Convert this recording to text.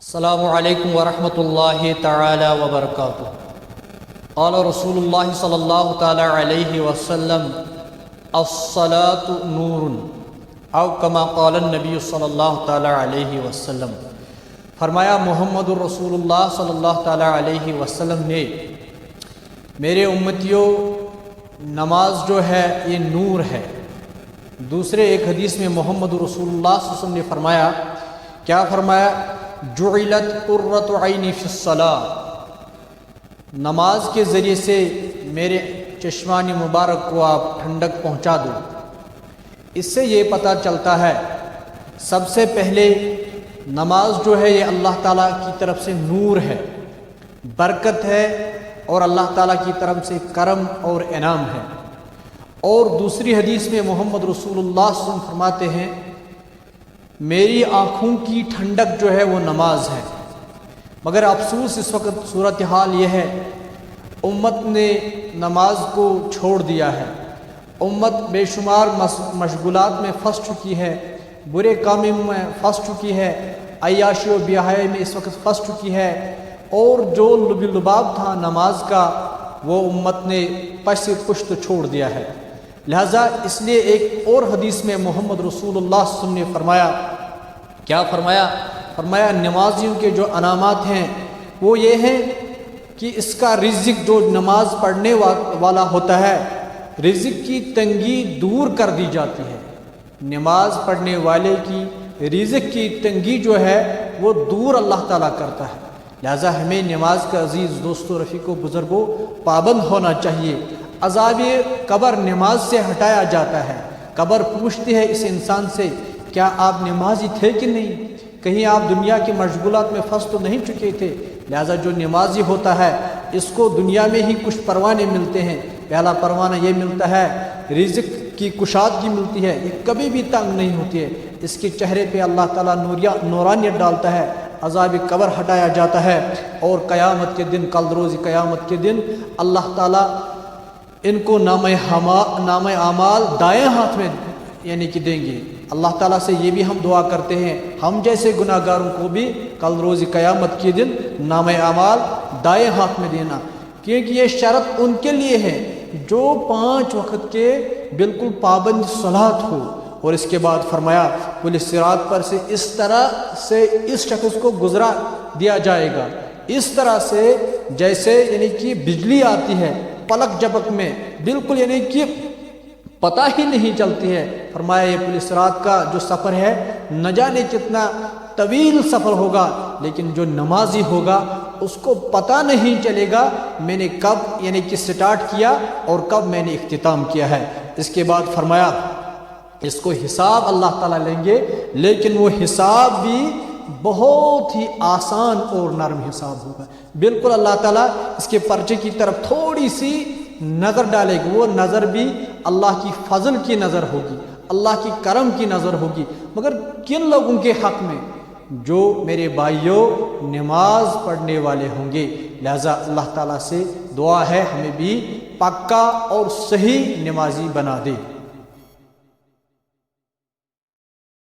السلام علیکم ورحمۃ اللہ تعالی وبرکاتہ۔ قال رسول اللہ صلی اللہ تعالی علیہ وسلم الصلاۃ نور او کما قال النبی صلی اللہ تعالی علیہ وسلم، فرمایا محمد الرسول اللہ صلی اللہ تعالی علیہ وسلم نے، میرے امتیوں نماز جو ہے یہ نور ہے۔ دوسرے ایک حدیث میں محمد رسول اللہ صلی اللہ علیہ وسلم نے فرمایا، کیا فرمایا؟ جعلت قرۃ عینی فی الصلاۃ، نماز کے ذریعے سے میرے چشمان مبارک کو آپ ٹھنڈک پہنچا دو۔ اس سے یہ پتہ چلتا ہے سب سے پہلے نماز جو ہے یہ اللہ تعالیٰ کی طرف سے نور ہے، برکت ہے، اور اللہ تعالیٰ کی طرف سے کرم اور انعام ہے۔ اور دوسری حدیث میں محمد رسول اللہ صلی اللہ علیہ وسلم فرماتے ہیں، میری آنکھوں کی ٹھنڈک جو ہے وہ نماز ہے۔ مگر افسوس اس وقت صورتحال یہ ہے، امت نے نماز کو چھوڑ دیا ہے۔ امت بے شمار مشغولات میں پھنس چکی ہے، برے کاموں میں پھنس چکی ہے، عیاشی و بیاحیائی میں اس وقت پھنس چکی ہے، اور جو لب لباب تھا نماز کا وہ امت نے پس پشت چھوڑ دیا ہے۔ لہٰذا اس لیے ایک اور حدیث میں محمد رسول اللہ صلی اللہ علیہ وسلم نے فرمایا، کیا فرمایا؟ فرمایا نمازیوں کے جو انعامات ہیں وہ یہ ہیں کہ اس کا رزق جو نماز پڑھنے والا ہوتا ہے، رزق کی تنگی دور کر دی جاتی ہے۔ نماز پڑھنے والے کی رزق کی تنگی جو ہے وہ دور اللہ تعالیٰ کرتا ہے۔ لہٰذا ہمیں نماز کا عزیز دوستوں، رفیقوں، بزرگوں پابند ہونا چاہیے۔ عذاب قبر نماز سے ہٹایا جاتا ہے۔ قبر پوچھتی ہے اس انسان سے، کیا آپ نمازی تھے کہ نہیں؟ کہیں آپ دنیا کی مشغولات میں پھنس تو نہیں چکے تھے؟ لہذا جو نمازی ہوتا ہے اس کو دنیا میں ہی کچھ پروانے ملتے ہیں۔ پہلا پروانہ یہ ملتا ہے، رزق کی کشادگی ملتی ہے، یہ کبھی بھی تنگ نہیں ہوتی ہے۔ اس کے چہرے پہ اللہ تعالیٰ نورانیت ڈالتا ہے، عذاب قبر ہٹایا جاتا ہے، اور قیامت کے دن، کل روز قیامت کے دن اللہ تعالیٰ ان کو نام اعمال دائیں ہاتھ میں یعنی کہ دیں گے۔ اللہ تعالیٰ سے یہ بھی ہم دعا کرتے ہیں، ہم جیسے گناہ گاروں کو بھی کل روز قیامت کے دن نام اعمال دائیں ہاتھ میں دینا، کیونکہ یہ شرط ان کے لیے ہے جو 5 وقت کے بالکل پابند صلات ہو۔ اور اس کے بعد فرمایا، پولیس صراط پر سے اس طرح سے اس شخص کو گزرا دیا جائے گا، اس طرح سے جیسے یعنی کہ بجلی آتی ہے پلک جھپک میں، بالکل یعنی کہ پتہ ہی نہیں چلتی ہے۔ فرمایا یہ پولیس صراط کا جو سفر ہے نہ جانے کتنا طویل سفر ہوگا، لیکن جو نمازی ہوگا اس کو پتہ نہیں چلے گا میں نے کب یعنی کہ سٹارٹ کیا اور کب میں نے اختتام کیا ہے۔ اس کے بعد فرمایا اس کو حساب اللہ تعالیٰ لیں گے، لیکن وہ حساب بھی بہت ہی آسان اور نرم حساب ہوگا۔ بالکل اللہ تعالیٰ اس کے پرچے کی طرف تھوڑی سی نظر ڈالے گی، وہ نظر بھی اللہ کی فضل کی نظر ہوگی، اللہ کی کرم کی نظر ہوگی۔ مگر کن لوگوں کے حق میں؟ جو میرے بھائیوں نماز پڑھنے والے ہوں گے۔ لہذا اللہ تعالیٰ سے دعا ہے ہمیں بھی پکا اور صحیح نمازی بنا دے۔